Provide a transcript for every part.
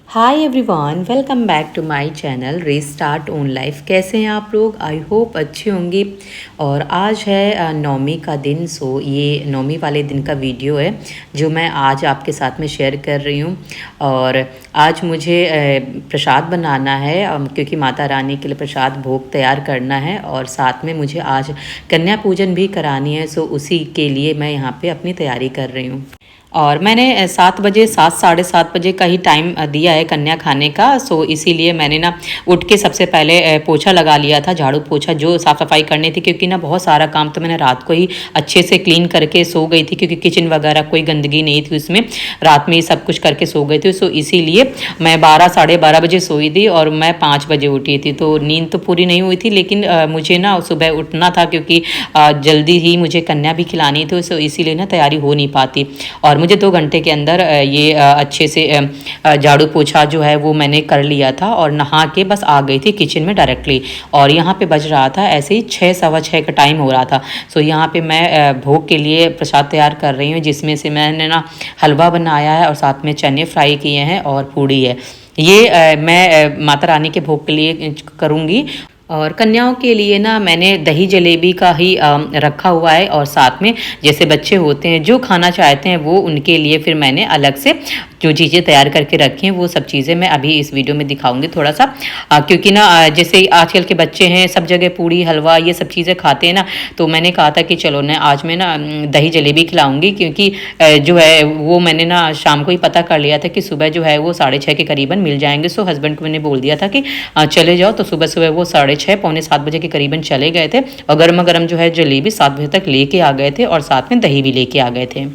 Hi everyone, welcome back to my channel restart own life. कैसे हैं आप लोग? आई होप अच्छे होंगे। और आज है नौमी का दिन। सो ये नौमी वाले दिन का वीडियो है जो मैं आज आपके साथ में शेयर कर रही हूँ। और आज मुझे प्रसाद बनाना है क्योंकि माता रानी के लिए प्रसाद भोग तैयार करना है और साथ में मुझे आज कन्या पूजन भी करानी है। सो उसी के लिए मैं यहाँ पे अपनी तैयारी कर रही हूँ। और मैंने 7 बजे 7 साढ़े 7 बजे का ही टाइम दिया है कन्या खाने का। सो इसीलिए मैंने ना उठ के सबसे पहले पोछा लगा लिया था, झाड़ू पोछा जो साफ़ सफाई करनी थी, क्योंकि ना बहुत सारा काम तो मैंने रात को ही अच्छे से क्लीन करके सो गई थी, क्योंकि किचन वगैरह कोई गंदगी नहीं थी उसमें। रात में ही सब कुछ करके सो गई थी। सो इसीलिए मैं 12 साढ़े 12 बजे सोई थी और मैं 5 बजे उठी थी। तो नींद तो पूरी नहीं हुई थी, लेकिन मुझे ना सुबह उठना था क्योंकि जल्दी ही मुझे कन्या भी खिलानी थी। सो इसीलिए ना तैयारी हो नहीं पाती। और मुझे 2 घंटे के अंदर ये अच्छे से झाड़ू पोछा जो है वो मैंने कर लिया था और नहा के बस आ गई थी किचन में डायरेक्टली। और यहाँ पे बज रहा था ऐसे ही 6 सवा 6 का टाइम हो रहा था। सो यहाँ पे मैं भोग के लिए प्रसाद तैयार कर रही हूँ, जिसमें से मैंने ना हलवा बनाया है और साथ में चने फ्राई किए हैं और पूड़ी है। ये मैं माता रानी के भोग के लिए करूँगी। और कन्याओं के लिए ना मैंने दही जलेबी का ही रखा हुआ है। और साथ में जैसे बच्चे होते हैं जो खाना चाहते हैं वो उनके लिए फिर मैंने अलग से जो चीज़ें तैयार करके रखी हैं वो सब चीज़ें मैं अभी इस वीडियो में दिखाऊंगी थोड़ा सा। क्योंकि ना जैसे आजकल के बच्चे हैं सब जगह पूड़ी हलवा ये सब चीज़ें खाते हैं ना, तो मैंने कहा था कि चलो ना आज मैं ना दही जलेबी खिलाऊंगी। क्योंकि जो है वो मैंने ना शाम को ही पता कर लिया था कि सुबह जो है वो 6:30 के करीबन मिल जाएंगे। सो हस्बैंड को मैंने बोल दिया था कि चले जाओ। तो सुबह सुबह वो 6:30 पौने 7 बजे के करीबन चले गए थे और गर्मा गर्म जो है जलेबी 7 बजे तक लेके आ गए थे और साथ में दही भी लेके आ गए थे।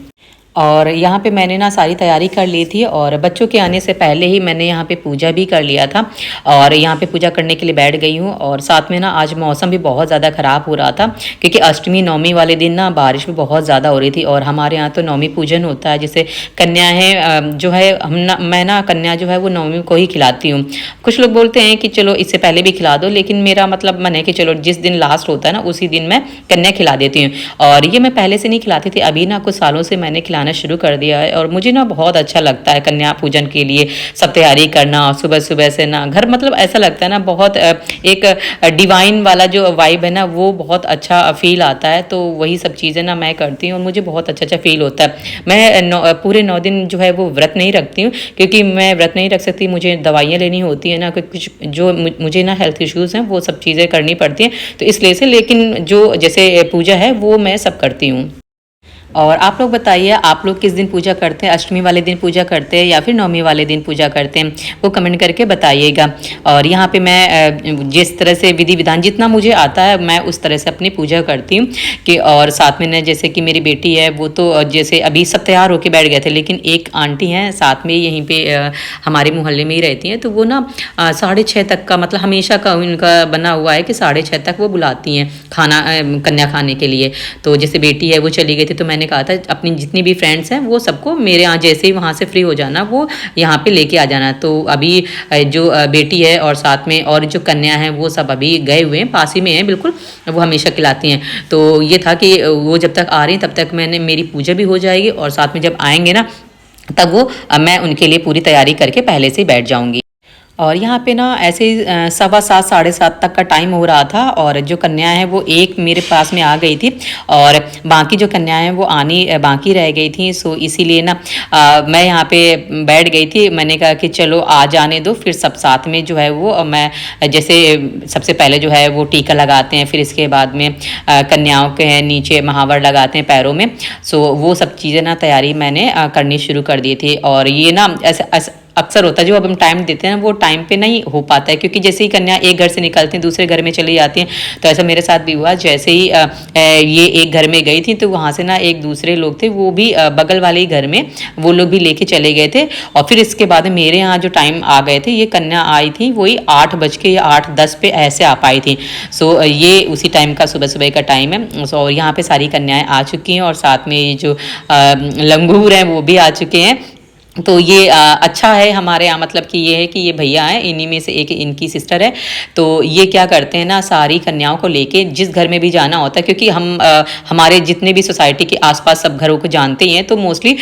और यहाँ पे मैंने ना सारी तैयारी कर ली थी और बच्चों के आने से पहले ही मैंने यहाँ पे पूजा भी कर लिया था और यहाँ पे पूजा करने के लिए बैठ गई हूँ। और साथ में ना आज मौसम भी बहुत ज़्यादा ख़राब हो रहा था, क्योंकि अष्टमी नौमी वाले दिन ना बारिश भी बहुत ज़्यादा हो रही थी। और हमारे यहाँ तो नौमी पूजन होता है, जैसे कन्या है जो है मैं ना कन्या जो है वो नौमी को ही खिलाती हूँ। कुछ लोग बोलते हैं कि चलो इससे पहले भी खिला दो, लेकिन मेरा मतलब मन है कि चलो जिस दिन लास्ट होता है ना उसी दिन मैं कन्या खिला देती हूँ। और ये मैं पहले से नहीं खिलाती थी, अभी ना कुछ सालों से मैंने खिलाना शुरू कर दिया है। और मुझे ना बहुत अच्छा लगता है कन्या पूजन के लिए सब तैयारी करना। और सुबह सुबह से ना घर मतलब ऐसा लगता है ना बहुत एक डिवाइन वाला जो वाइब है ना वो बहुत अच्छा फील आता है। तो वही सब चीज़ें ना मैं करती हूँ और मुझे बहुत अच्छा अच्छा फील होता है। मैं पूरे 9 दिन जो है वो व्रत नहीं रखती हूँ, क्योंकि मैं व्रत नहीं रख सकती, मुझे दवाइयाँ लेनी होती है ना, कुछ जो मुझे ना हेल्थ इश्यूज़ हैं वो सब चीज़ें करनी पड़ती हैं, तो इसलिए से। लेकिन जो जैसे पूजा है वो मैं सब करती हूँ। और आप लोग बताइए आप लोग किस दिन पूजा करते हैं? अष्टमी वाले दिन पूजा करते हैं या फिर नौमी वाले दिन पूजा करते हैं? वो कमेंट करके बताइएगा। और यहाँ पे मैं जिस तरह से विधि विधान जितना मुझे आता है मैं उस तरह से अपनी पूजा करती हूँ कि। और साथ में ना जैसे कि मेरी बेटी है वो तो जैसे अभी सब तैयार होके बैठ गए थे, लेकिन एक आंटी हैं साथ में यहीं पर हमारे मोहल्ले में ही रहती हैं, तो वो ना 6:30 तक का मतलब हमेशा का उनका बना हुआ है कि 6:30 तक वो बुलाती हैं खाना कन्या खाने के लिए। तो जैसे बेटी है वो चली गई थी, तो मैंने कहा था अपनी जितनी भी फ्रेंड्स हैं वो सबको मेरे यहाँ जैसे ही वहाँ से फ्री हो जाना वो यहाँ पे लेके आ जाना। तो अभी जो बेटी है और साथ में और जो कन्या है वो सब अभी गए हुए हैं, पास ही में हैं बिल्कुल, वो हमेशा खिलाती हैं। तो ये था कि वो जब तक आ रही तब तक मैंने मेरी पूजा भी हो जाएगी और साथ में जब आएंगे ना तब वो मैं उनके लिए पूरी तैयारी करके पहले से ही बैठ जाऊँगी। और यहाँ पे ना ऐसे ही 7:15 साढ़े 7 तक का टाइम हो रहा था और जो कन्या है वो एक मेरे पास में आ गई थी और बाकी जो कन्या है वो आनी बाकी रह गई थी। सो इसीलिए ना मैं यहाँ पे बैठ गई थी। मैंने कहा कि चलो आ जाने दो, फिर सब साथ में जो है वो मैं जैसे सबसे पहले जो है वो टीका लगाते हैं, फिर इसके बाद में कन्याओं के नीचे महावर लगाते हैं पैरों में। सो वो सब चीज़ें ना तैयारी मैंने करनी शुरू कर दी थी। और ये ना ऐसे अक्सर होता है जो अब हम टाइम देते हैं वो टाइम पे नहीं हो पाता है, क्योंकि जैसे ही कन्या एक घर से निकलती हैं दूसरे घर में चली जाती हैं। तो ऐसा मेरे साथ भी हुआ, जैसे ही ये एक घर में गई थी तो वहाँ से ना एक दूसरे लोग थे वो भी बगल वाले ही घर में वो लोग भी लेके चले गए थे। और फिर इसके बाद मेरे यहाँ जो टाइम आ गए थे, ये कन्या आई थी वही 8 बज के या 8:10 पे ऐसे आ पाई थी। सो ये उसी टाइम का सुबह सुबह का टाइम है। सो यहाँ पे सारी कन्याएँ आ चुकी हैं और साथ में ये जो लंगूर हैं वो भी आ चुके हैं। तो ये अच्छा है हमारे यहाँ, मतलब कि ये है कि ये भैया हैं, इन्हीं में से एक इनकी सिस्टर है। तो ये क्या करते हैं ना, सारी कन्याओं को लेके जिस घर में भी जाना होता है, क्योंकि हमारे जितने भी सोसाइटी के आसपास सब घरों को जानते ही हैं, तो मोस्टली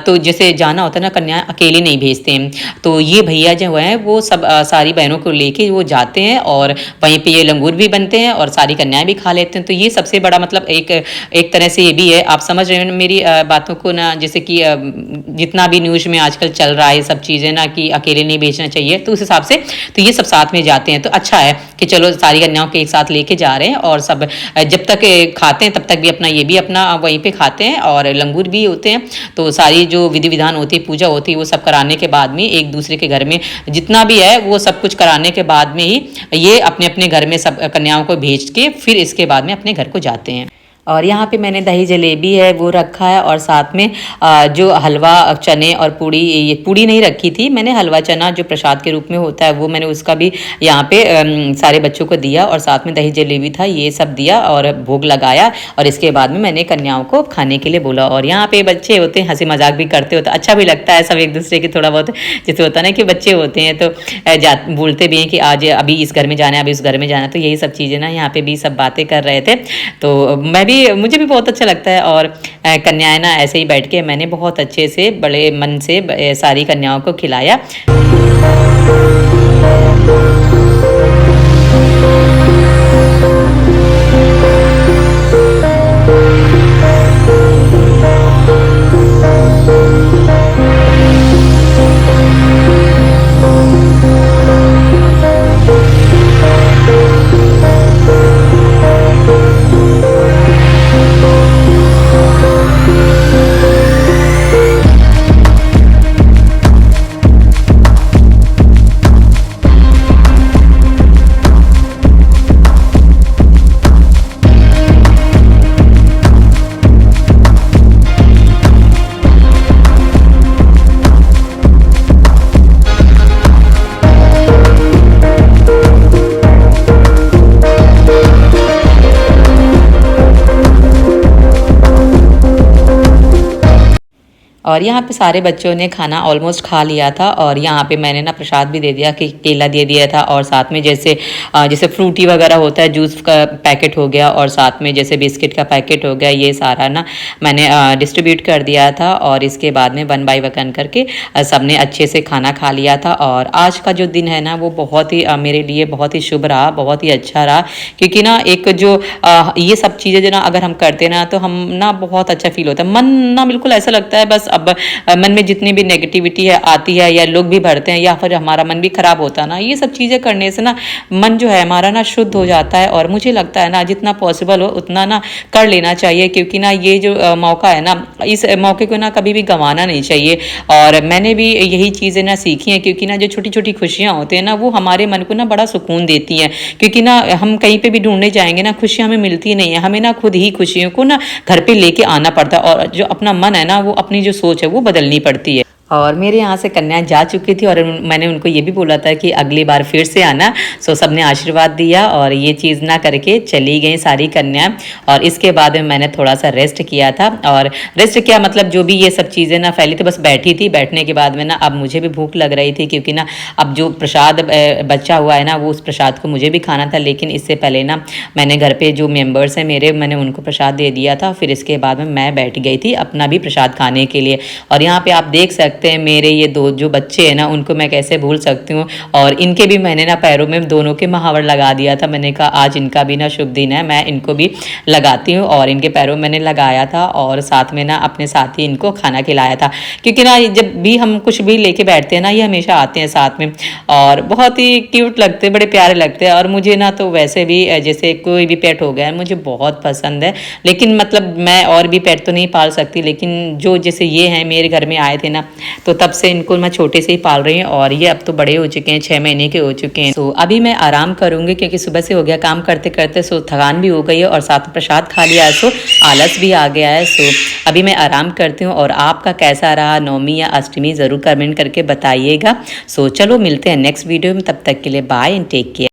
तो जैसे जाना होता है ना, कन्याएं अकेले नहीं भेजते हैं। तो ये भैया जो हैं वो सब सारी बहनों को लेके वो जाते हैं, और वहीं पे ये लंगूर भी बनते हैं और सारी कन्याएं भी खा लेते हैं। तो ये सबसे बड़ा मतलब एक एक तरह से ये भी है, आप समझ रहे हो मेरी बातों को ना, जैसे कि जितना भी न्यूज़ में आजकल चल रहा है सब चीज़ें ना कि अकेले नहीं बेचना चाहिए, तो उस हिसाब से तो ये सब साथ में जाते हैं। तो अच्छा है कि चलो सारी कन्याओं के एक साथ लेके जा रहे हैं, और सब जब तक खाते हैं तब तक भी अपना ये भी अपना वहीं पे खाते हैं, और लंगूर भी होते हैं। तो सारी जो विधि विधान होती है, पूजा होती है, वो सब कराने के बाद में एक दूसरे के घर में जितना भी है वो सब कुछ कराने के बाद में ही ये अपने अपने घर में सब कन्याओं को भेज के फिर इसके बाद में अपने घर को जाते हैं। और यहाँ पे मैंने दही जलेबी है वो रखा है, और साथ में जो हलवा चने और पूड़ी, ये पूड़ी नहीं रखी थी मैंने, हलवा चना जो प्रसाद के रूप में होता है वो मैंने उसका भी यहाँ पे सारे बच्चों को दिया, और साथ में दही जलेबी था, ये सब दिया और भोग लगाया। और इसके बाद में मैंने कन्याओं को खाने के लिए बोला। और यहाँ पे बच्चे होते हैं, हंसी मजाक भी करते होते, अच्छा भी लगता है, सब एक दूसरे की थोड़ा बहुत, जैसे होता है ना कि बच्चे होते हैं तो बोलते भी हैं कि आज अभी इस घर में जाना है, अभी इस घर में जाना है। तो यही सब चीज़ें ना यहाँ पे भी सब बातें कर रहे थे। तो मैं भी, मुझे भी बहुत अच्छा लगता है। और कन्याएं ना ऐसे ही बैठ के मैंने बहुत अच्छे से बड़े मन से सारी कन्याओं को खिलाया। और यहाँ पे सारे बच्चों ने खाना ऑलमोस्ट खा लिया था, और यहाँ पे मैंने ना प्रसाद भी दे दिया, कि केला दे दिया था, और साथ में जैसे जैसे फ्रूटी वगैरह होता है, जूस का पैकेट हो गया, और साथ में जैसे बिस्किट का पैकेट हो गया, ये सारा ना मैंने डिस्ट्रीब्यूट कर दिया था। और इसके बाद में 1 बाय 1 करके सबने अच्छे से खाना खा लिया था। और आज का जो दिन है ना वो बहुत ही मेरे लिए बहुत ही शुभ रहा, बहुत ही अच्छा रहा, क्योंकि ना एक जो ये सब चीज़ें जो ना अगर हम करते ना तो हम ना बहुत अच्छा फील होता है, मन ना बिल्कुल ऐसा लगता है बस अब मन में जितनी भी नेगेटिविटी है आती है, या लोग भी भरते हैं, या फिर हमारा मन भी खराब होता है ना, ये सब चीज़ें करने से ना मन जो है हमारा ना शुद्ध हो जाता है। और मुझे लगता है ना जितना पॉसिबल हो उतना ना कर लेना चाहिए, क्योंकि ना ये जो मौका है ना, इस मौके को ना कभी भी गंवाना नहीं चाहिए। और मैंने भी यही चीज़ें ना सीखी हैं, क्योंकि ना जो छोटी छोटी खुशियाँ होती हैं ना वो हमारे मन को ना बड़ा सुकून देती हैं। क्योंकि ना हम कहीं पे भी ढूंढने जाएंगे ना, खुशियाँ हमें मिलती नहीं है, हमें ना खुद ही खुशियों को ना घर पे लेके आना पड़ता है, और जो अपना मन है ना वो अपनी जो सोच है वो बदलनी पड़ती है। और मेरे यहाँ से कन्याएं जा चुकी थी, और मैंने उनको ये भी बोला था कि अगली बार फिर से आना। सो सबने आशीर्वाद दिया, और ये चीज़ ना करके चली गई सारी कन्याएं। और इसके बाद में मैंने थोड़ा सा रेस्ट किया था, और रेस्ट किया मतलब जो भी ये सब चीज़ें ना फैली थी, बस बैठी थी। बैठने के बाद में ना अब मुझे भी भूख लग रही थी, क्योंकि ना अब जो प्रसाद बचा हुआ है ना वो उस प्रसाद को मुझे भी खाना था। लेकिन इससे पहले ना मैंने घर पे जो मेम्बर्स हैं मेरे, मैंने उनको प्रसाद दे दिया था। फिर इसके बाद में मैं बैठ गई थी अपना भी प्रसाद खाने के लिए। और यहाँ पे आप देख सकते हैं मेरे ये दो जो बच्चे हैं ना, उनको मैं कैसे भूल सकती हूँ। और इनके भी मैंने ना पैरों में दोनों के महावर लगा दिया था। मैंने कहा आज इनका भी ना शुभ दिन है, मैं इनको भी लगाती हूँ। और इनके पैरों में मैंने लगाया था, और साथ में ना अपने साथ ही इनको खाना खिलाया था। क्योंकि ना जब भी हम कुछ भी लेके बैठते हैं ना, ये हमेशा आते हैं साथ में, और बहुत ही क्यूट लगते हैं, बड़े प्यारे लगते हैं। और मुझे ना तो वैसे भी जैसे कोई भी पेट हो गया है मुझे बहुत पसंद है। लेकिन मतलब मैं और भी पेट तो नहीं पाल सकती, लेकिन जो जैसे ये हैं मेरे घर में आए थे ना, तो तब से इनको मैं छोटे से ही पाल रही हूँ। और ये अब तो बड़े हो चुके हैं, 6 महीने के हो चुके हैं। तो अभी मैं आराम करूँगी, क्योंकि सुबह से हो गया काम करते करते, सो थकान भी हो गई है, और साथ में प्रसाद खा लिया है, सो आलस भी आ गया है। सो अभी मैं आराम करती हूँ। और आपका कैसा रहा नवमी या अष्टमी ज़रूर कमेंट करके बताइएगा। सो चलो मिलते हैं नेक्स्ट वीडियो में, तब तक के लिए बाय एंड टेक केयर।